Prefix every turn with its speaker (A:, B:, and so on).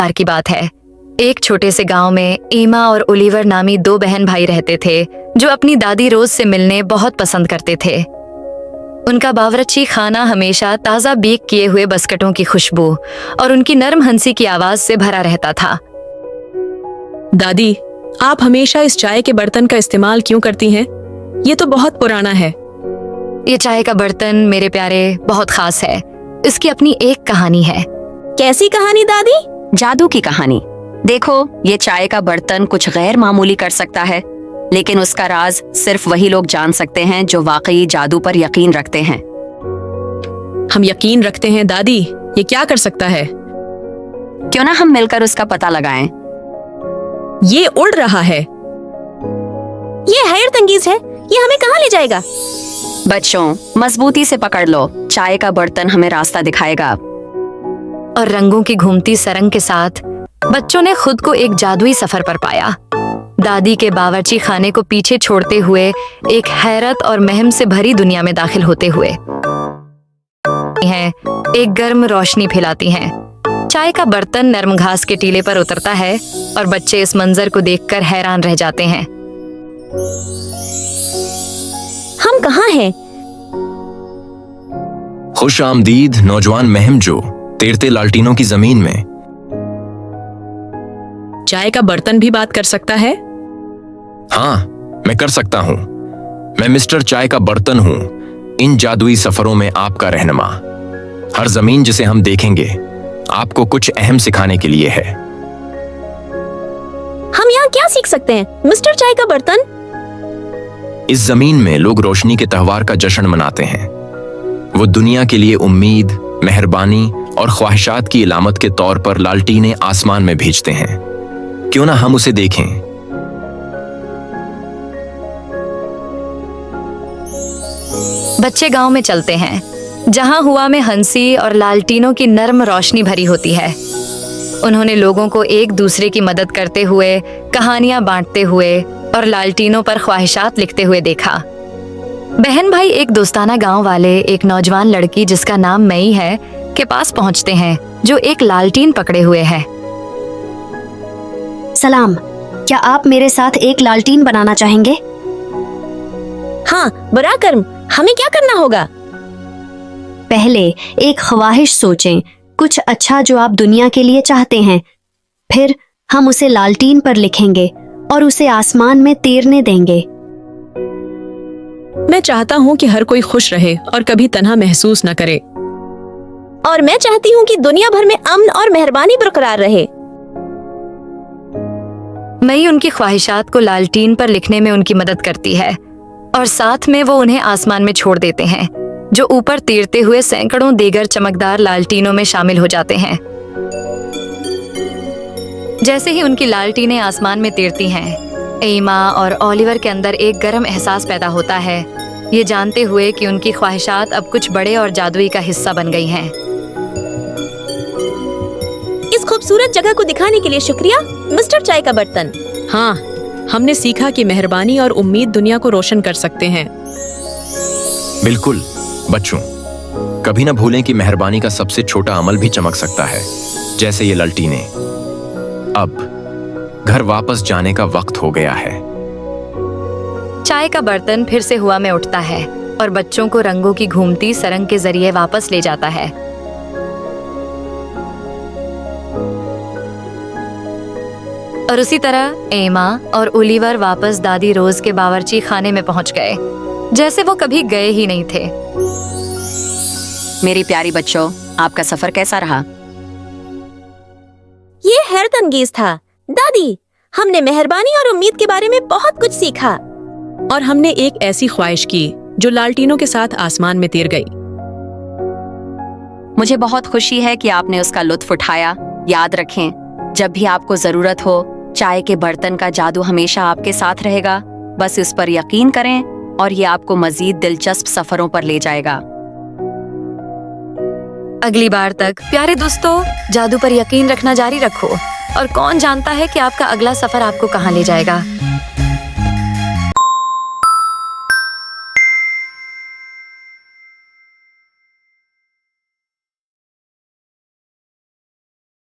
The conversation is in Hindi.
A: बार की बात है। एक छोटे से गांव में एमा और ओलिवर नामी दो बहन भाई रहते थे जो अपनी दादी रोज से मिलने बहुत पसंद करते थे। उनका बावर्ची खाना हमेशा ताज़ा बेक किए हुए बिस्कुटों की खुशबू और उनकी नरम हंसी की आवाज से भरा रहता था।
B: दादी, आप हमेशा इस चाय के बर्तन का इस्तेमाल क्यों करती हैं? ये तो बहुत पुराना है।
A: ये चाय का बर्तन मेरे प्यारे बहुत खास है। इसकी अपनी एक कहानी है।
C: कैसी कहानी दादी?
D: जादू की कहानी। देखो, ये चाय का बर्तन कुछ गैर मामूली कर सकता है, लेकिन उसका राज सिर्फ वही लोग जान सकते हैं जो वाकई जादू पर यकीन रखते हैं।
B: हम यकीन रखते हैं दादी। ये क्या कर सकता है?
D: क्यों ना हम मिलकर उसका पता लगाएं?
B: ये उड़ रहा है।
C: ये हैरतअंगेज है। ये हमें कहाँ ले जाएगा?
D: बच्चों, मजबूती से पकड़ लो। चाय का बर्तन हमें रास्ता दिखाएगा।
A: और रंगों की घूमती सरंग के साथ बच्चों ने खुद को एक जादुई सफर पर पाया। दादी के बावर्ची खाने को पीछे छोड़ते हुए एक हैरत और महम से भरी दुनिया में दाखिल होते हुए एक गर्म रोशनी फैलाती हैं। चाय का बर्तन नरम घास के टीले पर उतरता है और बच्चे इस मंजर को देखकर हैरान रह जाते हैं।
C: हम कहाँ हैं?
E: खुश आमदीद नौजवान महम जो तैरते लालटीनों की जमीन में।
B: चाय का बर्तन भी बात कर सकता है?
E: हाँ, मैं कर सकता हूँ। मैं मिस्टर चाय का बर्तन हूँ, इन जादुई सफरों में आपका रहनुमा। हर जमीन जिसे हम देखेंगे आपको कुछ अहम सिखाने के लिए है।
C: हम यहाँ क्या सीख सकते हैं मिस्टर चाय का बर्तन?
E: इस जमीन में लोग रोशनी के त्योहार का जश्न मनाते हैं। वो दुनिया के लिए उम्मीद, मेहरबानी और ख्वाहिशात की इलामत के तौर पर लालटीनें आसमान में भेजते हैं। क्यों ना हम उसे देखें?
A: बच्चे गांव में चलते हैं जहां हुआ में हंसी और लालटीनों की नर्म रोशनी भरी होती है। उन्होंने लोगों को एक दूसरे की मदद करते हुए, कहानियां बांटते हुए और लालटीनों पर ख्वाहिशात लिखते हुए देखा। बहन भाई एक दोस्ताना गांव वाले एक नौजवान लड़की जिसका नाम मई है के पास पहुंचते हैं जो एक लालटीन पकड़े हुए है।
F: सलाम, क्या आप मेरे साथ एक लालटीन बनाना चाहेंगे?
C: हाँ, बराकर। हमें क्या करना होगा?
F: पहले एक ख्वाहिश सोचें, कुछ अच्छा जो आप दुनिया के लिए चाहते हैं। फिर हम उसे लालटीन पर लिखेंगे और उसे आसमान में तैरने देंगे।
B: मैं चाहता हूँ कि हर कोई खुश रहे और कभी तन्हा महसूस न करे।
C: और मैं चाहती हूँ कि दुनिया भर में अमन और मेहरबानी बरकरार रहे।
A: मई उनकी ख्वाहिशात को लालटीन पर लिखने में उनकी मदद करती है और साथ में वो उन्हें आसमान में छोड़ देते हैं जो ऊपर तैरते हुए सैकड़ों देगर चमकदार लालटीनों में शामिल हो जाते हैं। जैसे ही उनकी लालटीनें आसमान में तैरती हैं, एमा और ओलिवर के अंदर एक गर्म एहसास पैदा होता है, ये जानते हुए कि उनकी ख्वाहिशात अब कुछ बड़े और जादुई का हिस्सा बन गई हैं।
C: इस खूबसूरत जगह को दिखाने के लिए शुक्रिया मिस्टर चाय का बर्तन।
B: हाँ, हमने सीखा कि मेहरबानी और उम्मीद दुनिया को रोशन कर सकते हैं।
E: बिल्कुल बच्चों, कभी ना भूलें कि मेहरबानी का सबसे छोटा अमल भी चमक सकता है, जैसे ये लालटीनें। अब घर वापस जाने का वक्त हो गया है।
A: चाय का बर्तन फिर से हवा में उठता है और बच्चों को रंगों की घूमती सरंग के जरिए वापस ले जाता है। और उसी तरह एमा और ओलिवर वापस दादी रोज के बावर्ची खाने में पहुंच गए, जैसे वो कभी गए ही नहीं थे।
D: मेरी प्यारी बच्चों, आपका सफर कैसा रहा?
C: ये हैरतअंगेज था। दादी, हमने मेहरबानी और उम्मीद के बारे में बहुत कुछ सीखा।
B: और हमने एक ऐसी ख्वाहिश की जो लालटीनों के साथ आसमान में तैर गई।
D: मुझे बहुत खुशी है कि आपने उसका लुत्फ उठाया। याद रखें, जब भी आपको जरूरत हो, चाय के बर्तन का जादू हमेशा आपके साथ रहेगा। बस इस पर यकीन करें और ये आपको मजीद दिलचस्प सफरों पर ले जाएगा।
A: अगली बार तक प्यारे दोस्तों, जादू पर यकीन रखना जारी रखो और कौन जानता है कि आपका अगला सफर आपको कहाँ ले जाएगा।